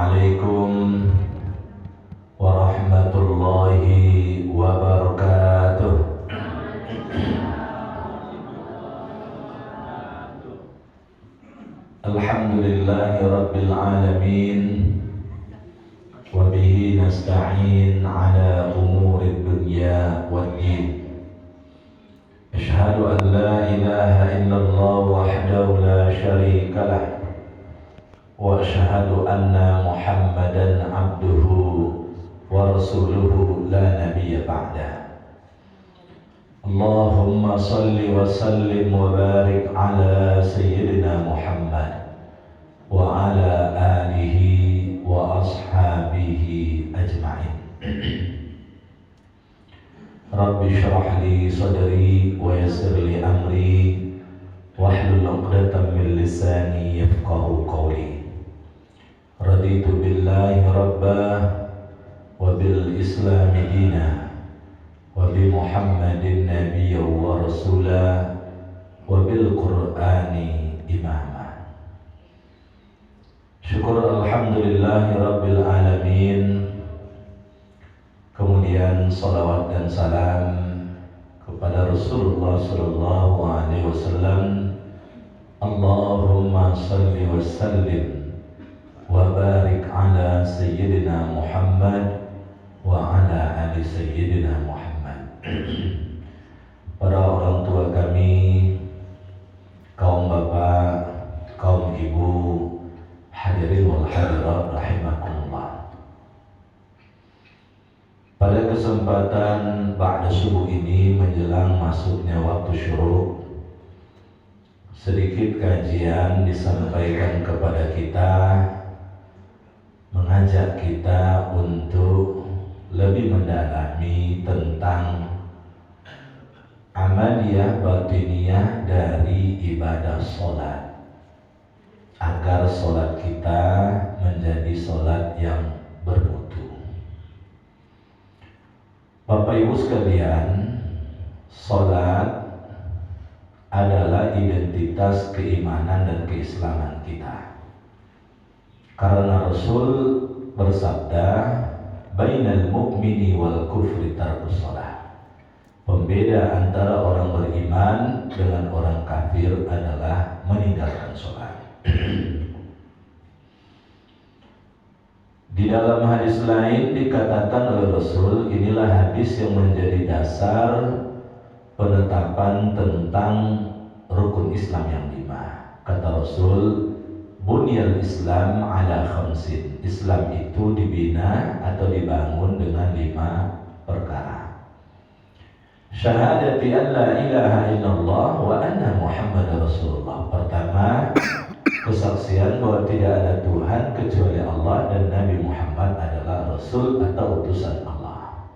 Assalamualaikum warahmatullahi wabarakatuh. Alhamdulillahi rabbil alamin, wa bihi nasta'in ala umuri dunya waddin. Ashhadu an la ilaha illallah wahdahu la syarika lah, wa ashhadu anna Muhammadan abduhu wa rasuluhu la nabiyya ba'dah. Allahumma salli wa sallim wa barik ala sayyidina Muhammad wa ala alihi wa ashabihi ajma'in. Rabbi syrah li sadri wa yassir li amri wahlul 'uqdatam min lisani yafqahu qawli. Raditu billahi rabba wa bil islami dina wa bi Muhammadin nabiyya wa rasula wa bil qur'ani imama. Syukur alhamdulillahi rabbil alamin. Kemudian salawat dan salam kepada Rasulullah sallallahu alaihi wasallam. Allahumma salli wa sallim wa barik ala sayyidina Muhammad wa ala ali sayyidina Muhammad. Para orang tua kami, kaum bapak, kaum ibu, hadirin wal hadirat rahimakumullah. Pada kesempatan ba'da subuh ini menjelang masuknya waktu syuruk, sedikit kajian disampaikan kepada kita, mengajak kita untuk lebih mendalami tentang amaliyah batiniyah dari ibadah sholat, agar sholat kita menjadi sholat yang bermutu. Bapak Ibu sekalian, sholat adalah identitas keimanan dan keislaman kita. Karena Rasul bersabda, bainal mu'mini wal kufri tarkus sholat. Pembeda antara orang beriman dengan orang kafir adalah meninggalkan sholat. Di dalam hadis lain dikatakan oleh Rasul, inilah hadis yang menjadi dasar penetapan tentang rukun Islam yang 5. Kata Rasul, bunyal Islam ala khamsin. Islam itu dibina atau dibangun dengan 5 perkara. Syahadati an la ilaha illallah wa anna Muhammad Rasulullah. Pertama, kesaksian bahwa tidak ada Tuhan kecuali Allah dan Nabi Muhammad adalah Rasul atau utusan Allah.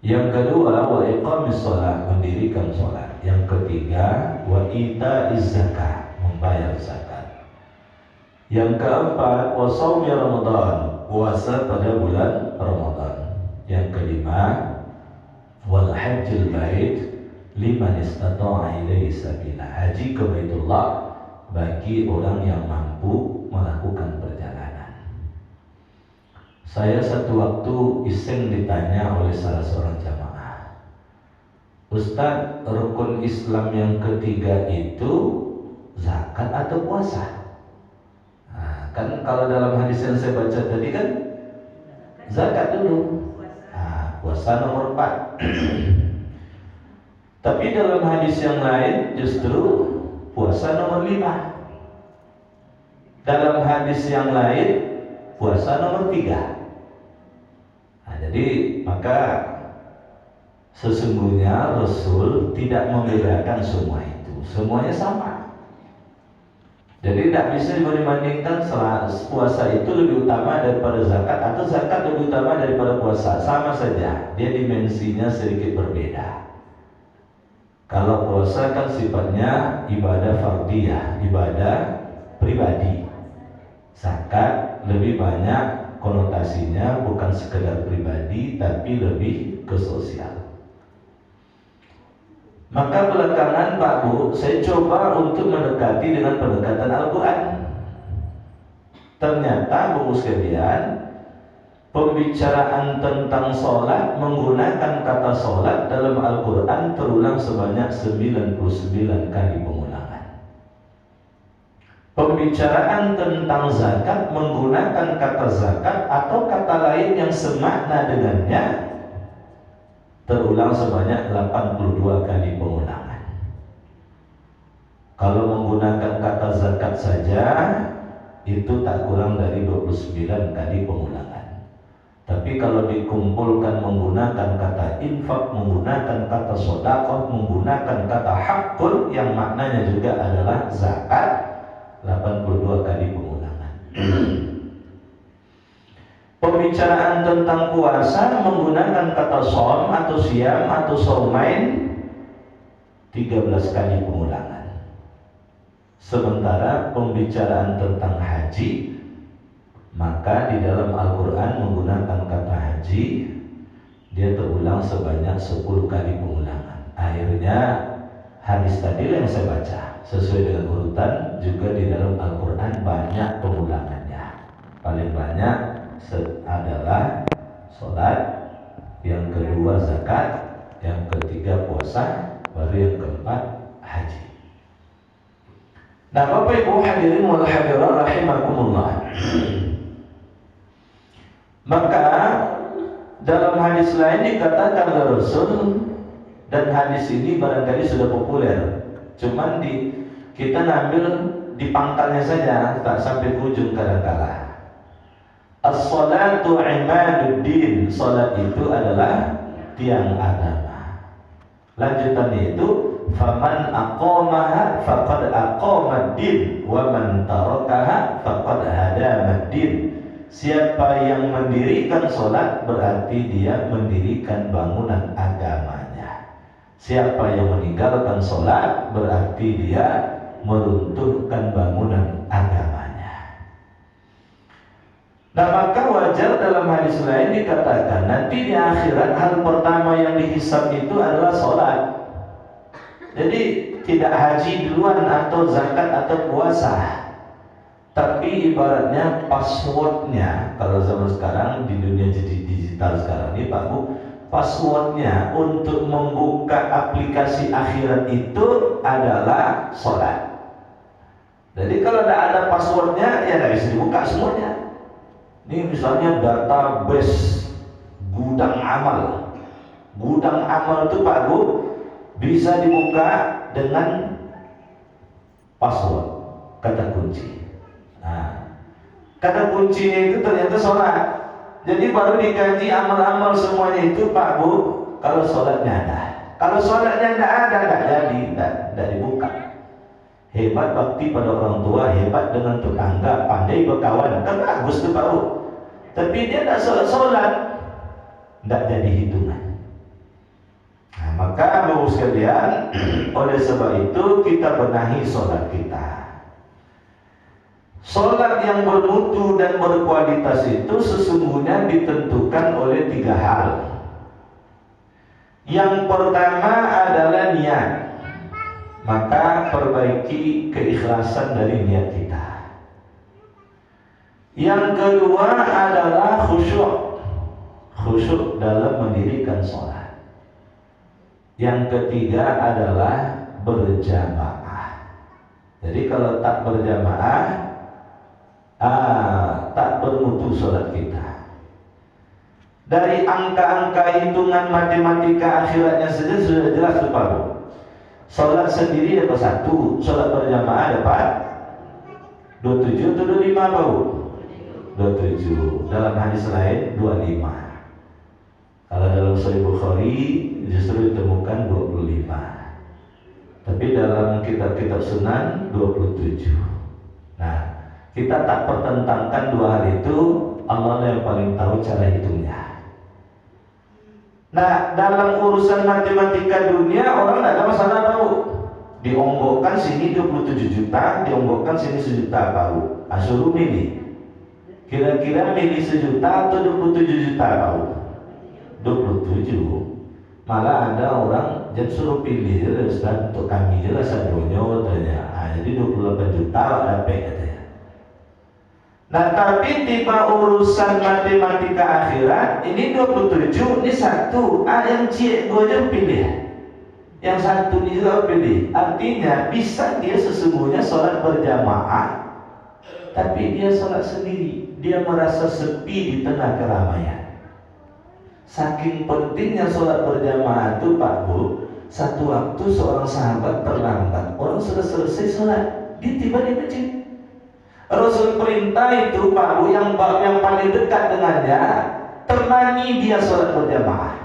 Yang kedua, wa iqamis shalah, mendirikan salat. Yang ketiga, wa ita'iz zakat, membayar zakat. Yang keempat, wa shaumi Ramadan, puasa pada bulan Ramadan. Yang kelima, wal hajjil bait liman istata'a ilaihi sabila, haji ke Baitullah bagi orang yang mampu melakukan perjalanan. Saya satu waktu iseng ditanya oleh salah seorang jamaah, Ustadz, rukun Islam yang ketiga itu zakat atau puasa? Nah, kan kalau dalam hadis yang saya baca tadi kan zakat dulu, puasa nomor 4. Tapi dalam hadis yang lain justru puasa nomor 5. Dalam hadis yang lain puasa nomor 3. Nah, jadi maka sesungguhnya Rasul tidak membedakan semua itu, semuanya sama. Jadi tidak bisa dibandingkan puasa itu lebih utama daripada zakat atau zakat lebih utama daripada puasa. Sama saja, dia dimensinya sedikit berbeda. Kalau puasa kan sifatnya ibadah fardiyah, ibadah pribadi. Zakat lebih banyak konotasinya bukan sekedar pribadi tapi lebih ke sosial. Maka belakangan Pak Bu, saya coba untuk mendekati dengan pendekatan Al-Quran. Ternyata Bapak sekalian, pembicaraan tentang sholat menggunakan kata sholat dalam Al-Quran terulang sebanyak 99 kali pengulangan. Pembicaraan tentang zakat menggunakan kata zakat atau kata lain yang semakna dengannya terulang sebanyak 82 kali pengulangan. Kalau menggunakan kata zakat saja itu tak kurang dari 29 kali pengulangan. Tapi kalau dikumpulkan menggunakan kata infak, menggunakan kata sedekah, menggunakan kata hakul yang maknanya juga adalah zakat, 82 kali pengulangan. Pembicaraan tentang puasa menggunakan kata som atau siam atau saumain 13 kali pengulangan. Sementara pembicaraan tentang haji, maka di dalam Al-Quran menggunakan kata haji, dia terulang sebanyak 10 kali pengulangan. Akhirnya hadis tadi yang saya baca sesuai dengan urutan juga di dalam Al-Quran banyak pengulangannya. Paling banyak adalah sholat, yang kedua zakat, yang ketiga puasa, baru yang keempat haji. Nah, Bapak Ibu hadirin wal hadirat rahimakumullah. Maka dalam hadis lain dikatakan oleh Rasul, dan hadis ini barangkali sudah populer, cuman kita ngambil di pangkalnya saja, tak sampai ke ujung kadang-kala. As-salatu imaduddin, salat itu adalah tiang agama. Lanjutannya itu faman aqamaha faqad aqamad-din wa man tarakaha faqad hadamad-din. Siapa yang mendirikan salat berarti dia mendirikan bangunan agamanya. Siapa yang meninggalkan salat berarti dia meruntuhkan bangunan agamanya. Nah, maka wajar dalam hadis lain dikatakan nanti di akhirat hal pertama yang dihisab itu adalah salat. Jadi tidak haji duluan atau zakat atau puasa, tapi ibaratnya passwordnya, kalau zaman sekarang di dunia digital sekarang ini Pak Bu, passwordnya untuk membuka aplikasi akhirat itu adalah sholat. Jadi kalau tidak ada passwordnya ya tidak bisa dibuka semuanya. Ini misalnya database gudang amal. Gudang amal itu Pak Bu bisa dibuka dengan password, kata kunci. Nah, kata kuncinya itu ternyata sholat. Jadi baru dikaji amal-amal semuanya itu Pak Bu, kalau sholatnya ada. Kalau sholatnya tidak ada, tidak dibuka. Hebat bakti pada orang tua, hebat dengan tetangga, pandai berkawan, kan bagus tuh Pak Bu. Tapi dia tidak sholat, tidak jadi hitungan. Nah, maka Bapak sekalian, oleh sebab itu kita benahi sholat kita. Sholat yang bermutu dan berkualitas itu sesungguhnya ditentukan oleh 3 hal. Yang pertama adalah niat. Maka perbaiki keikhlasan dari niat kita. Yang kedua adalah khusyuk. Khusyuk dalam mendirikan sholat. Yang ketiga adalah berjamaah. Jadi kalau tak berjamaah, tak bermutu sholat kita. Dari angka-angka hitungan matematika akhiratnya saja sudah jelas tuh Pak Bu. Sholat sendiri dapat 1, sholat berjamaah dapat 27 atau 25 Pak Bu? 27. Dalam hadis lain 25. Kalau dalam Sahih Bukhari justru ditemukan 25. Tapi dalam kitab-kitab Sunan 27. Nah, kita tak pertentangkan 2 hal itu, Allah yang paling tahu cara hitungnya. Nah, dalam urusan matematika dunia orang tidak ada masalah tahu. Dionggokkan sini 27 juta, dionggokkan sini 1 juta tahu. Suruh milih. Kira-kira milih 1 juta atau 27 juta tahu? 27. Malah ada orang jadi suruh pilih Ustaz, untuk kami jelas adonyo katanya. Jadi 28 juta dapat katanya. Nah, tapi tiba urusan matematika akhirat, ini 27, ini satu. Yang cik gue aja pilih. Yang satu ini juga pilih. Artinya bisa dia sesungguhnya sholat berjamaah, tapi dia sholat sendiri. Dia merasa sepi di tengah keramaian. Saking pentingnya sholat berjamaah itu Pak Bu, satu waktu seorang sahabat terlambat. Orang sudah selesai sholat, dia tiba di masjid. Rasul perintah itu Pak Bu, yang paling dekat dengannya, temani dia sholat berjamaah.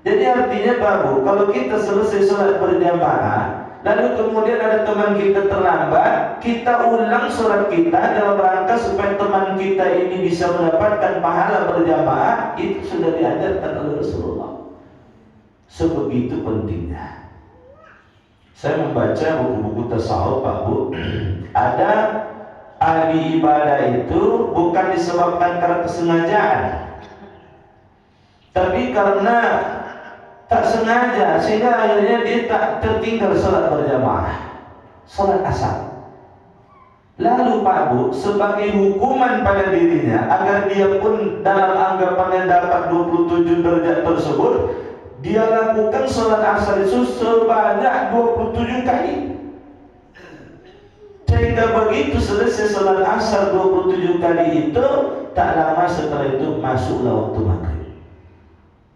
Jadi artinya Pak Bu, kalau kita selesai sholat berjamaah, lalu kemudian ada teman kita terlambat, kita ulang sholat kita dalam rangka supaya teman kita ini bisa mendapatkan pahala berjamaah, itu sudah diajarkan oleh Rasulullah. Sebegitu pentingnya. Saya membaca buku-buku tasawuf Pak Bu, ada ahli ibadah itu bukan disebabkan karena kesengajaan, tapi karena tak sengaja, sehingga akhirnya dia tak tertinggal sholat berjamaah, sholat asar. Lalu Pak Bu, sebagai hukuman pada dirinya agar dia pun dalam anggapannya dapat 27 derajat tersebut, dia lakukan sholat asar itu sebanyak 27 kali. Sehingga begitu selesai sholat asar 27 kali itu, tak lama setelah itu masuklah waktu maghrib.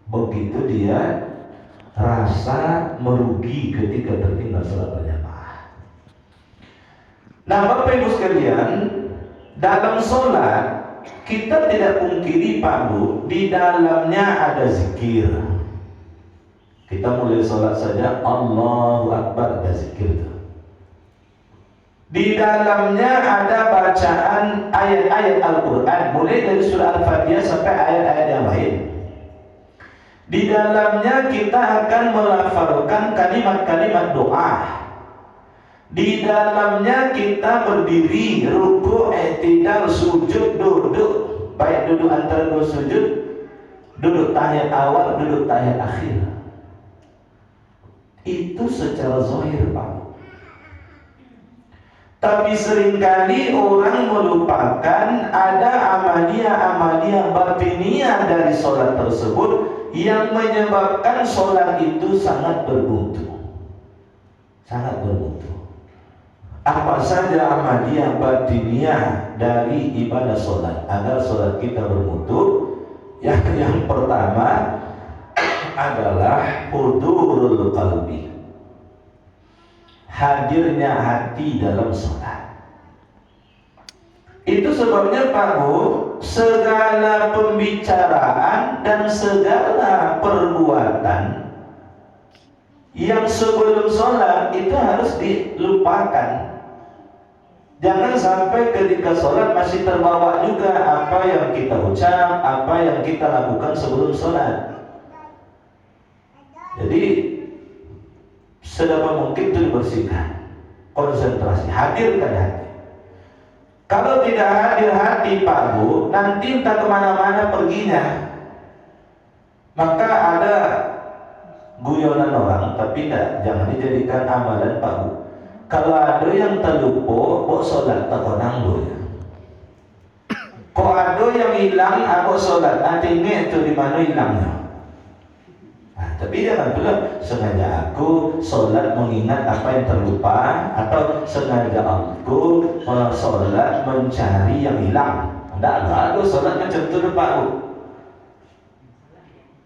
Begitu dia rasa merugi ketika tertinggal sholat berjamaah. Nah Bapak Ibu sekalian, dalam sholat kita tidak pungkiri Pak Bu, di dalamnya ada zikir. Kita mulai sholat saja Allahu Akbar, ada zikir itu. Di dalamnya ada bacaan ayat-ayat Al-Quran, mulai dari surah Al-Fatihah sampai ayat-ayat yang lain. Di dalamnya kita akan melafalkan kalimat-kalimat doa. Di dalamnya kita berdiri, ruku, i'tidal, sujud, duduk, baik duduk antara dua sujud, duduk tahiyat awal, duduk tahiyat akhir. Itu secara zahir Pak. Tapi seringkali orang melupakan ada amalia-amalia batiniah dari sholat tersebut yang menyebabkan sholat itu sangat bermutu. Sangat bermutu. Apa saja amalia batiniah dari ibadah sholat agar sholat kita bermutu? Yang pertama adalah hudurul qalbi, hadirnya hati dalam sholat. Itu sebabnya Pak Bu, segala pembicaraan dan segala perbuatan yang sebelum sholat itu harus dilupakan. Jangan sampai ketika sholat masih terbawa juga apa yang kita ucap, apa yang kita lakukan sebelum sholat. Jadi sedapat mungkin itu dibersihkan, konsentrasi, hadirkan hati. Kalau tidak hadir hati Pak Bu, nanti entah kemana-mana perginya. Maka ada guyonan orang, tapi jangan dijadikan amalan Pak Bu. Kalau ada yang terlupa, kok sholat tak konang do ya. Kok ada yang hilang, aku sholat, artinya itu di mana hilangnya. Tapi jangan pula sengaja aku sholat mengingat apa yang terlupa, atau sengaja aku sholat mencari yang hilang. Tidak ada sholat macam itu Pak Bu.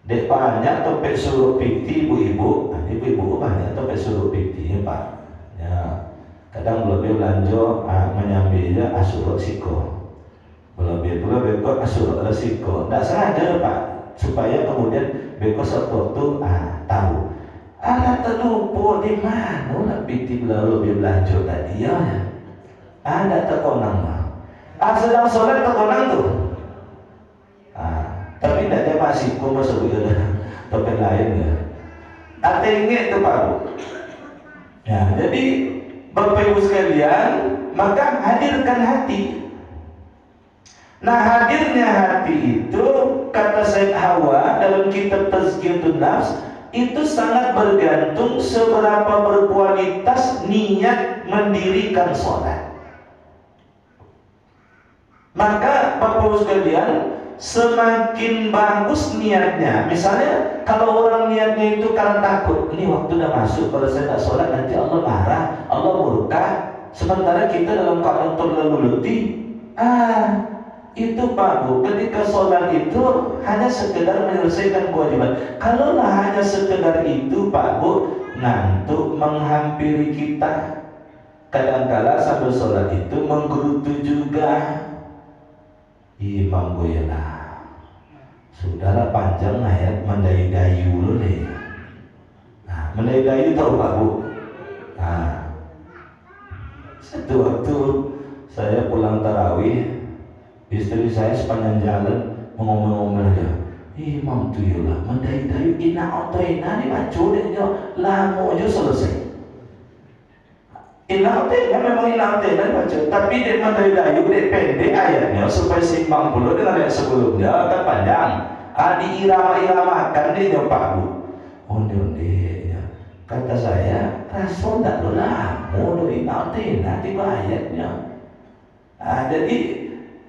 Dek banyak topik suruh piti ibu-ibu, ibu-ibu banyak topik suruh piti Pak. Ya, kadang lebih belanja menyambilnya asurok siko, lebih pula bekok asurok resiko. Tidak sengaja Pak, supaya kemudian bekok suatu waktu tahu. Terlupa di mana lah piti lebih belanja tadi ya. Ada terkonang mah. Sedang sholat terkonang tuh. Tapi tidak ada masih kok masuk ke topik lain ya. Ingat tuh Pak Bu. Ya, jadi Bapak Ibu sekalian, maka hadirkan hati. Nah, hadirnya hati itu, kata Said Hawa dalam kitab Tazkiyatun Nafs, itu sangat bergantung seberapa berkualitas niat mendirikan sholat. Maka Bapak sekalian, semakin bagus niatnya. Misalnya kalau orang niatnya itu karena takut, ini waktu udah masuk, kalau saya tak sholat nanti Allah marah, Allah murka. Sementara kita dalam keadaan terlalu letih, itu Pak Bu, ketika sholat itu hanya sekedar menyelesaikan kewajiban. Kalau hanya sekedar itu Pak Bu, ngantuk menghampiri kita. Kadang-kala sambil sholat itu menggerutu juga. Imam goyana, sudahlah panjang ayat mendayu-dayu lu nih. Nah, mendayu-dayu tahu Pak Bu? Nah, satu waktu saya pulang tarawih, istri saya sepanjang jalan mengomel-ngomel dia, Imam tuh lah mendayu-dayu ina otoina nih macu deh jo, lama aja selesai. Ina otoina memang ina otoina macu, tapi dia mendayu-dayu dia pendek ayatnya supaya seimbang pula dengan yang sebelumnya kan panjang. Diirama-iramakan dia Pak Bu. Onde-onde ya. Kata saya, Rasul tak lama do ina otoina tiba ayatnya. Jadi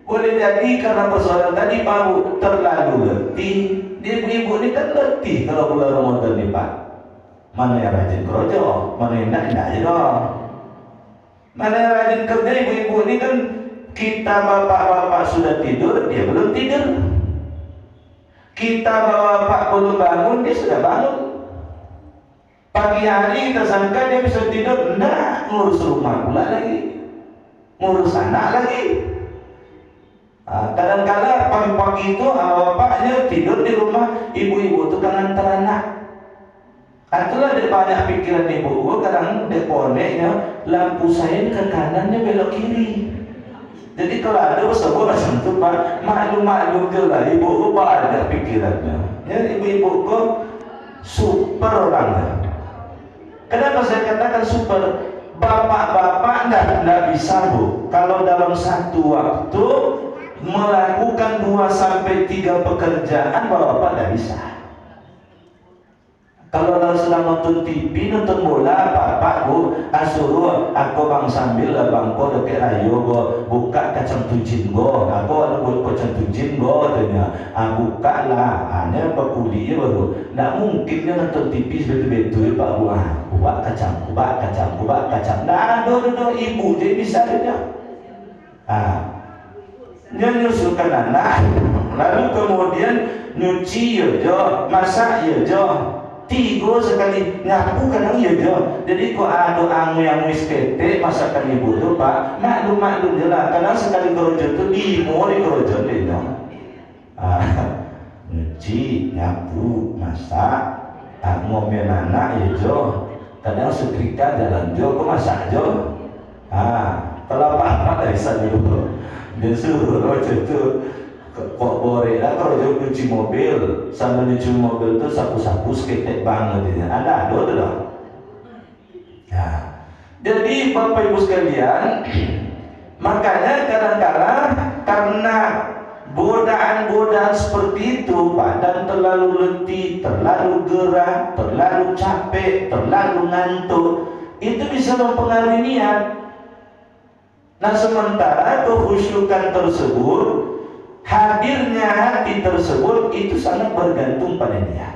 boleh jadi karena persoalan tadi Pak Bu terlalu letih. Dia ibu-ibu ini kan letih kalau bulan Ramadan nih Pak. Mana yang rajin kerojo, mana yang enggak aja dong. Mana yang rajin kerja ibu-ibu ini kan, kita bapak-bapak sudah tidur, dia belum tidur. Kita bapak belum bangun, dia sudah bangun. Pagi hari kita sangka dia bisa tidur, enggak, ngurus rumah pula lagi, ngurus anak lagi. Kadang-kadang pagi-pagi itu bapaknya tidur di rumah, ibu-ibu itu kan antar anak. Itulah dia banyak pikiran ibu, kadang dia koneknya lampu saya ke kanannya belok kiri. Jadi kalau ada sebuah macam itu Pak, maklum-maklum je lah ibu Pak ada pikirannya. Ya ibu-ibu kok super orangnya. Kenapa saya katakan super? Bapak-bapak enggak bisa Bu. Kalau dalam satu waktu melakukan 2 sampai 3 pekerjaan bapak enggak bisa. Kalau sedang nonton TV, nonton bola, Pak Bu, suruh aku bang sambil bang ko deket ayo go buka kacang tujin go, aku ada buat kacang tujin go katanya, buka lah, hanya berkuliah baru. Nggak mungkin dia nonton TV betul-betul Pak Bu, buat kacang, nah do ibu jadi bisa dia. Dia nyusulkan anak, lalu kemudian nyuci ya jo, masak ya jo. 3 sekali nyapu kadang ya jo. Jadi kok ada angu yang wis ketek masakan ibu tuh Pak, maklum je lah. Kadang sekali kerojo tuh 5 di kerojo deh no. Nyuci, nyapu, masak, ngomel anak ya jo. Kadang setrika jalan jo, kok masak jo. Kalau apa-apa dari sana dulu. Dia suruh rojo tuh kok boleh lah kalau cuci mobil sambil nyuci mobil tuh sapu-sapu seketek banget ya. Ada tuh dong. Jadi Bapak Ibu sekalian, makanya kadang-kadang karena godaan-godaan seperti itu Pak, dan terlalu letih, terlalu gerah, terlalu capek, terlalu ngantuk, itu bisa mempengaruhi niat. Nah sementara kekhusyukan tersebut, hadirnya hati tersebut itu sangat bergantung pada niat.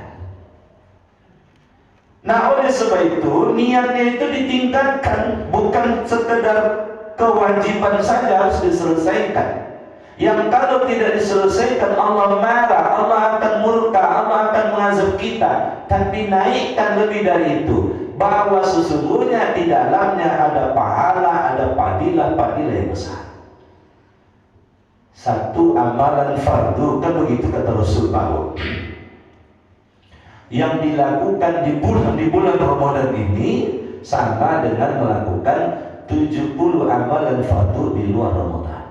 Nah oleh sebab itu niatnya itu ditingkatkan, bukan sekedar kewajiban saja harus diselesaikan. Yang kalau tidak diselesaikan Allah marah, Allah akan murka, Allah akan mengazab kita. Tapi naikkan lebih dari itu, bahwa sesungguhnya di dalamnya ada pahala, ada padilah-padilah yang besar. Satu amalan fardu, kan begitu kata Rasul Paul, yang dilakukan di bulan Ramadan ini sama dengan melakukan 70 amalan fardu di luar Ramadan.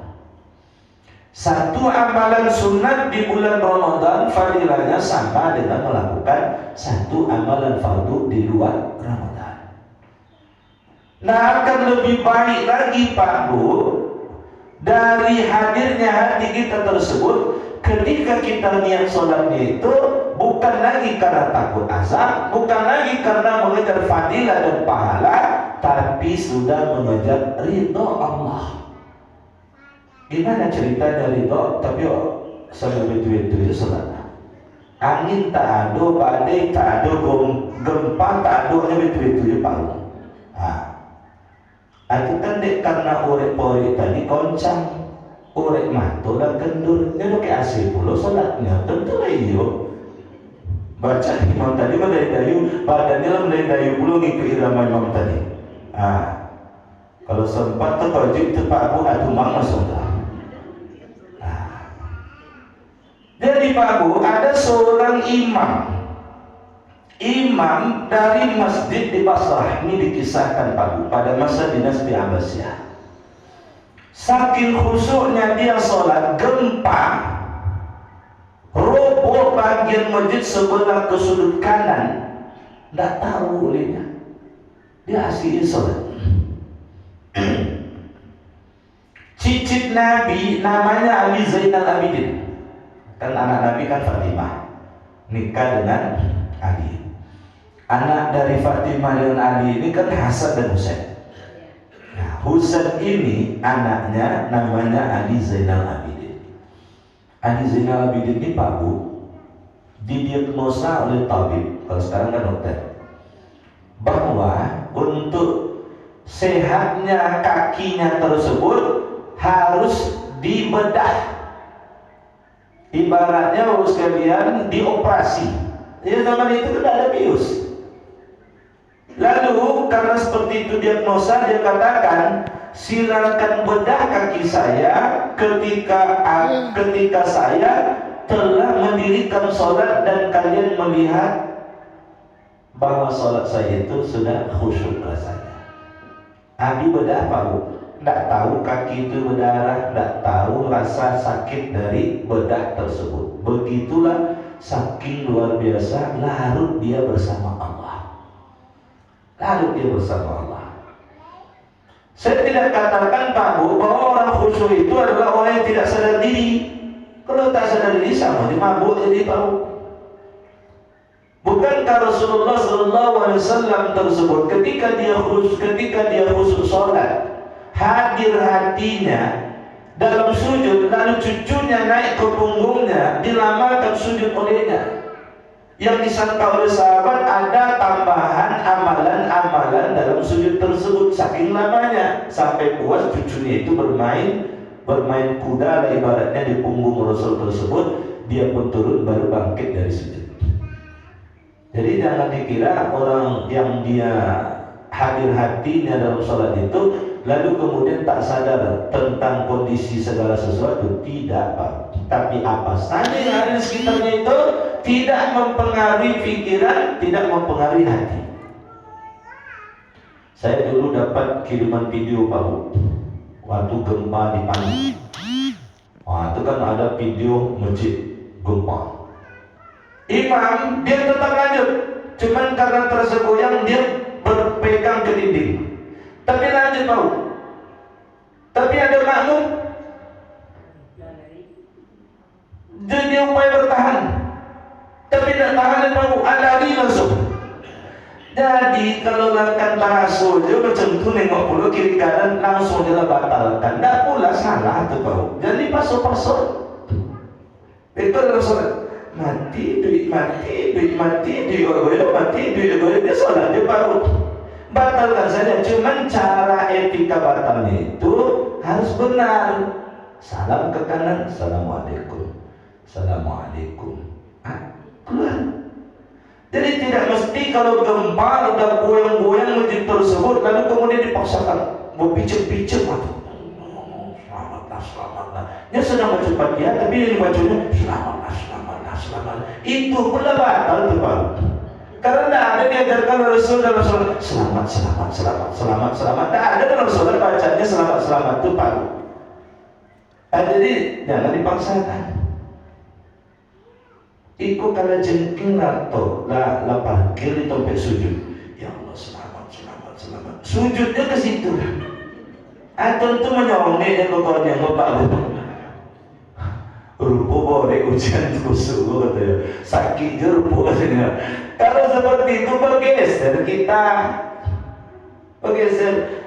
Satu amalan sunat di bulan Ramadan fadilahnya sama dengan melakukan satu amalan fardu di luar Ramadan. Nah akan lebih baik lagi Pak Bu, dari hadirnya hati kita tersebut ketika kita niat sholatnya itu bukan lagi karena takut azab, bukan lagi karena mengejar fadilah dan pahala, tapi sudah mengejar ridho Allah. Gimana ceritanya ridho tapi sambil itu sholat? Angin tak ada, badai tak ada, gempa tak ada, hanya itu paru. Itu kan dek karena orek-orek tadi koncang, orek mantu dan kendur, dia pakai AC pula sholatnya, tentu lah iyo. Baca imam tadi mendayu, badannya lah mendayu pula ngikut irama imam tadi. Kalau sempat tu wajib tu Pak Abu atau Mang masuk dah. Jadi Pak Abu ada seorang imam dari masjid di Basrah, ini dikisahkan Pak Abu pada masa dinasti Abbasiyah. Saking khusyuknya dia sholat, gempa roboh bagian masjid sebelah ke sudut kanan, tidak tahu olehnya. Dia asli sholat. Cicit Nabi namanya Ali Zainal Abidin, kan anak Nabi kan Fatimah, nikah dengan Ali. Anak dari Fatimah dengan Ali ini kan Hasan dan Husain. Nah, Husain ini anaknya namanya Ali Zainal Abidin. Ali Zainal Abidin ini Pak Bu didiagnosa oleh tabib, kalau sekarang kan dokter, bahwa untuk sehatnya kakinya tersebut harus dibedah. Ibaratnya harus kalian dioperasi. Ya, zaman itu tidak ada bius. Lalu karena seperti itu diagnosa, dia katakan silakan bedah kaki saya ketika saya telah mendirikan sholat dan kalian melihat bahwa sholat saya itu sudah khusyuk rasanya. Abi bedah Pak Bu, tidak tahu kaki itu berdarah, tidak tahu rasa sakit dari bedah tersebut. Begitulah saking luar biasa larut dia bersama Allah. Larut dia bersama Allah. Saya tidak katakan Pak Bu bahwa orang khusyuk itu adalah orang yang tidak sadar diri. Kalau tak sadar diri sama dimabuk jadi Pak Bu. Bukankah Rasulullah SAW tersebut ketika dia khusyuk sholat, hadir hatinya dalam sujud, lalu cucunya naik ke punggungnya, dilamakan sujud olehnya. Yang disangka oleh sahabat ada tambahan amalan-amalan dalam sujud tersebut, saking lamanya sampai puas cucunya itu bermain kuda lah ibaratnya di punggung Rasul tersebut. Dia pun turun baru bangkit dari sujud. Jadi jangan dikira orang yang dia hadir hatinya dalam sholat itu lalu kemudian tak sadar tentang kondisi segala sesuatu. Tidak Pak. Tapi apa saja yang ada di sekitarnya itu tidak mempengaruhi pikiran, tidak mempengaruhi hati. Saya dulu dapat kiriman video Pak Bu, waktu gempa di Palu. Wah, itu kan ada video masjid gempa. Imam dia tetap lanjut, cuman karena tersegoyang dia berpegang ke dinding. Tapi lanjut Pak. Tapi ada makmum, jadi upaya bertahan, tapi tidak tahan Pak. Lari langsung. Jadi kalau lakukan tarasul dia macam tu nengok pula kiri kanan langsung dia batalkan. Tak pula salah tu Pak. Jadi pasal-pasal itu langsung. Mati duit dia sholat dia baru batalkan saja. Cuman cara etika batalnya itu harus benar. Salam ke kanan, assalamualaikum, keluar. Jadi tidak mesti kalau gempa udah goyang-goyang masjid tersebut lalu kemudian dipaksakan mau pijet-pijet mati. Selamatlah. Dia sedang baca Fatihah tapi yang dibacanya selamatlah. Itu pula batal tuh Pak. Karena tidak ada diajarkan Rasul dalam sholat selamat. Tidak ada dalam sholat bacanya selamat tuh Pak. Jadi jangan dipaksakan. Iku kalau jengking atau lah parkir di tempat sujud. Ya Allah selamat. Sujudnya ke situ. Atau itu menyongek yang kokornya Pak. Rupa boleh ujian kusuk katanya, sakit je rupa katanya. Kalau seperti itu bergeser.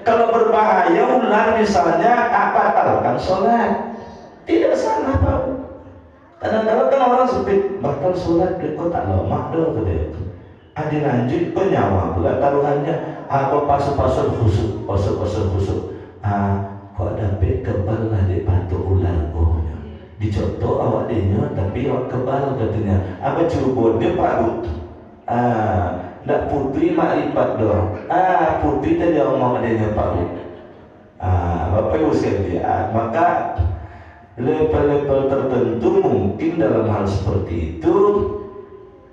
Kalau berbahaya ular misalnya batalkan sholat. Tidak salah Pak. Kadang-kadang kan orang sepit bakal sholat kok tak lama dah kata. Ada lanjut kok nyawa pula taruhannya apa pasal-pasal khusuk, pasal-pasal khusuk. Kok dapat kebal lah di patuk ular kohnya. Dicontoh awak dia tapi awak kebal katanya. Apa cuba dia Pak Bu? Nak putri makrifat doh. Putri tadi omong adanya Pak Bu. Bapak Ibu sekalian, maka level-level tertentu mungkin dalam hal seperti itu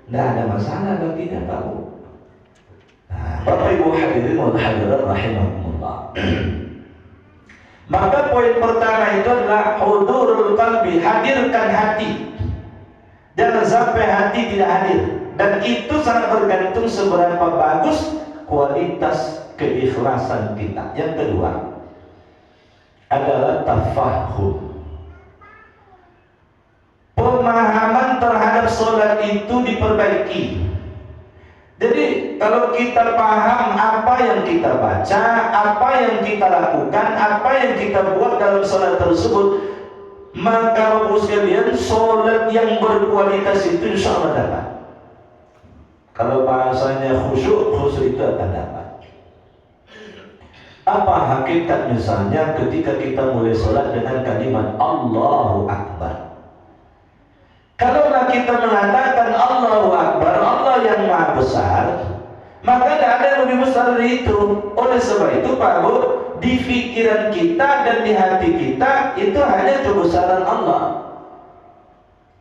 tidak ada masalah baginya Pak Bu. Bapak Ibu hadirin wal hadirat rahimakumullah. Maka poin pertama itu adalah hudurul qalbi, hadirkan hati. Jangan sampai hati tidak hadir. Dan itu sangat bergantung seberapa bagus kualitas keikhlasan kita. Yang kedua adalah tafahum. Pemahaman terhadap sholat itu diperbaiki. Jadi kalau kita paham apa yang kita baca, apa yang kita lakukan, apa yang kita buat dalam sholat tersebut, maka Bapak sekalian, sholat yang berkualitas itu insya Allah dapat. Kalau bahasanya khusyuk, khusyuk itu akan dapat. Apa hakikat misalnya ketika kita mulai sholat dengan kalimat Allahu Akbar? Kalau kita mengatakan Allahu Akbar, Allah yang Maha Besar, maka tidak ada yang lebih besar dari itu. Oleh sebab itu Pak Bu, di pikiran kita dan di hati kita itu hanya kebesaran Allah.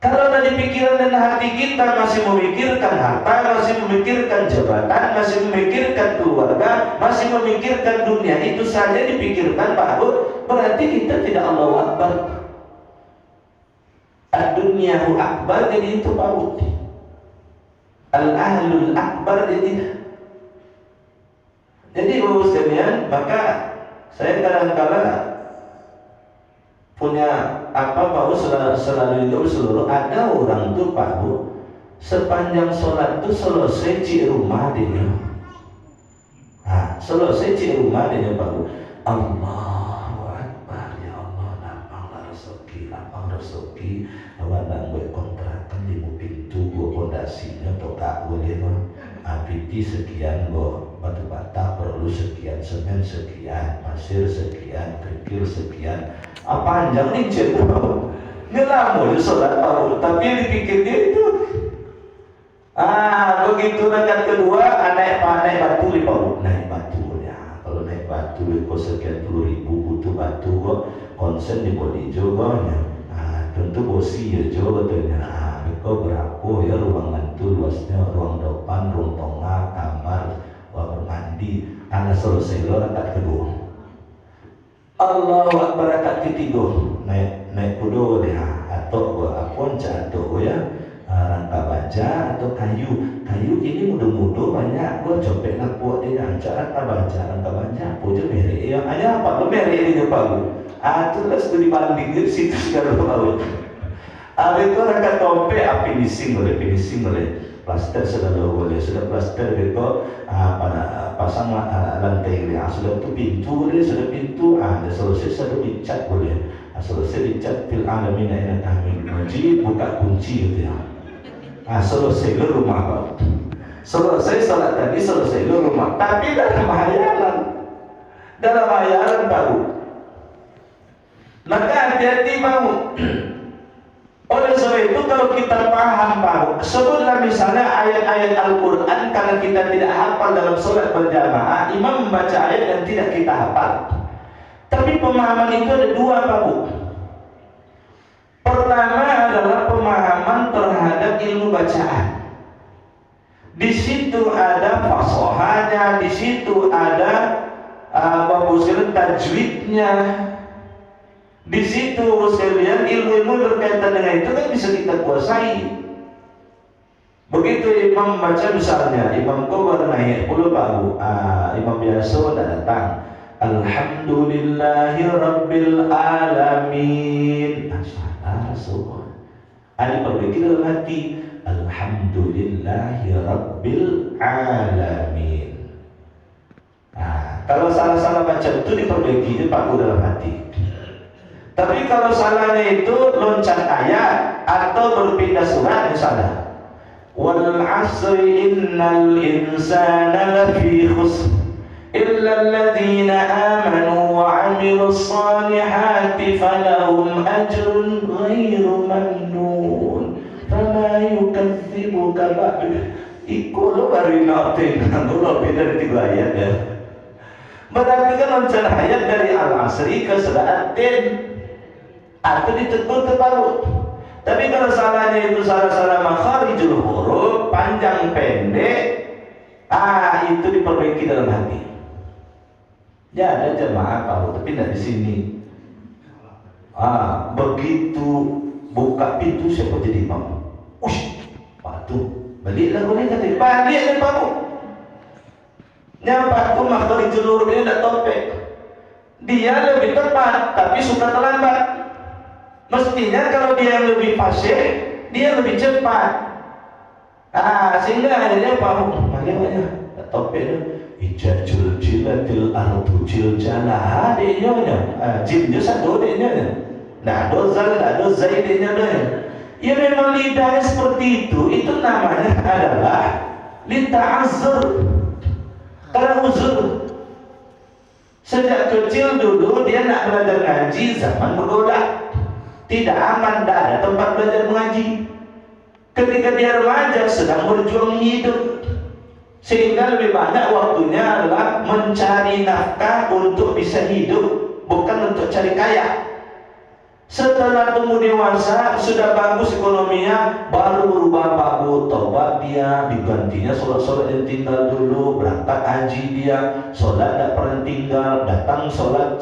Kalau dari pikiran dan hati kita masih memikirkan harta, masih memikirkan jabatan, masih memikirkan keluarga, masih memikirkan dunia, itu saja dipikirkan Pak Bu, berarti kita tidak Allahu Akbar. Ad-dunyahu akbar, jadi itu Pak Bu. Al-ahlul akbar, jadi Bapak sekalian, maka saya kadang-kadang punya apa Pak Bu, selalu itu seluruh ada orang tuh Pak Bu, sepanjang sholat tuh selesai di rumah dia. Selesai di rumah dia Pak Bu. Allahu Akbar, ya Allah, lapang rezeki, awak nak buat kontrakan di pintu gua pondasinya tak boleh mah. Apiti sekian gua, batu bata perlu sekian, semen sekian, pasir sekian, kerikil sekian. Panjang nih cerita Pak Bu. Ngelamun sholat Pak Bu, tapi dipikir dia itu. Begitu rakaat kedua, naik batu di Pak Bu, naik batu ya. Kalau naik batu itu sekian 10.000 butuh batu kok, konsen di bodi juga nya. Tentu bosi ya juga katanya. Kok berapa ya ruangan itu luasnya, ruang depan, ruang tengah, kamar, ruang mandi. Anak selesai rakaat kedua. Allahu Akbar rakaat ketiga, naik kudo dia atau apun atau ya rangka baja atau kayu ini mudah-mudah banyak gua copet nak buat dia rangka baja puja merek yang ada apa merek ini Pak Bu. Terus dibanding di situ sekarang Pak Bu. Itu rangka topet finishing boleh plaster sudah boleh, sudah plaster itu pasang lantai ini, sudah itu pintu boleh, sudah pintu, selesai sudah dicat boleh, selesai dicat fil alamin inna hamid majid, buka kunci gitu ya. Selesai lu rumah Pak. Selesai salat tadi, selesai lu rumah, tapi dalam hayalan Pak Bu. Maka hati-hati Pak Bu. Oleh sebab itu kalau kita paham Pak Bu, sebutlah misalnya ayat-ayat Al-Quran, karena kita tidak hafal dalam sholat berjamaah, imam membaca ayat yang tidak kita hafal. Tapi pemahaman itu ada dua Pak Bu. Pertama adalah pemahaman terhadap ilmu bacaan. Di situ ada fasohanya, di situ ada tajwidnya. Di situ sekalian ilmu-ilmu berkaitan dengan itu kan bisa kita kuasai. Begitu imam membaca misalnya, imam kobar naik puluh Pak Bu, imam biasa datang, Alhamdulillahi Rabbil Alamin. Subhan. Diperbaiki dalam hati, Alhamdulillahi Rabbil Alamin. Kalau salah-salah baca itu diperbaiki Pak Bu dalam hati. Tapi kalau salahnya itu loncat ayat atau berpindah surat misalnya, wal asri innal insana lafi khusr illa alladhina amanu wa 'amilus salihati falahum ajrun ghairu mamnun fama yukadzibuka ba'd. Iku lo baru notin lo beda dari 3 ayat ya. Berarti kan loncat ayat dari al-asri ke surat at-tin atau ditegur ke baru. Tapi kalau salahnya itu salah-salah makharijul huruf, panjang pendek, itu diperbaiki dalam hati. Ya ada jemaah tahu, tapi tidak di sini. Begitu buka pintu siapa jadi imam? Patuh, baliklah kau ni kata, balik ni kamu. Nyampak tu makharijul huruf ini tidak topek. Dia lebih tepat, tapi suka terlambat. Mestinya kalau dia yang lebih fasih, dia lebih cepat. Sehingga akhirnya paham. Makanya topik itu ijajul jilatil ardu jiljala. Adiknya, jilnya satu adiknya. Nah, dozal, dozai adiknya dia. Ya memang lidahnya seperti itu namanya adalah lita'azzur. Karena uzur. Sejak kecil dulu dia nak belajar ngaji zaman bergolak. Tidak aman, tidak ada tempat belajar mengaji. Ketika dia remaja sedang berjuang hidup, sehingga lebih banyak waktunya adalah mencari nafkah untuk bisa hidup, bukan untuk cari kaya. Setelah tumbuh dewasa, sudah bagus ekonominya, baru berubah babu, tobat dia, digantinya sholat-sholat yang tinggal dulu, berangkat haji dia, sholat tidak pernah tinggal, datang sholat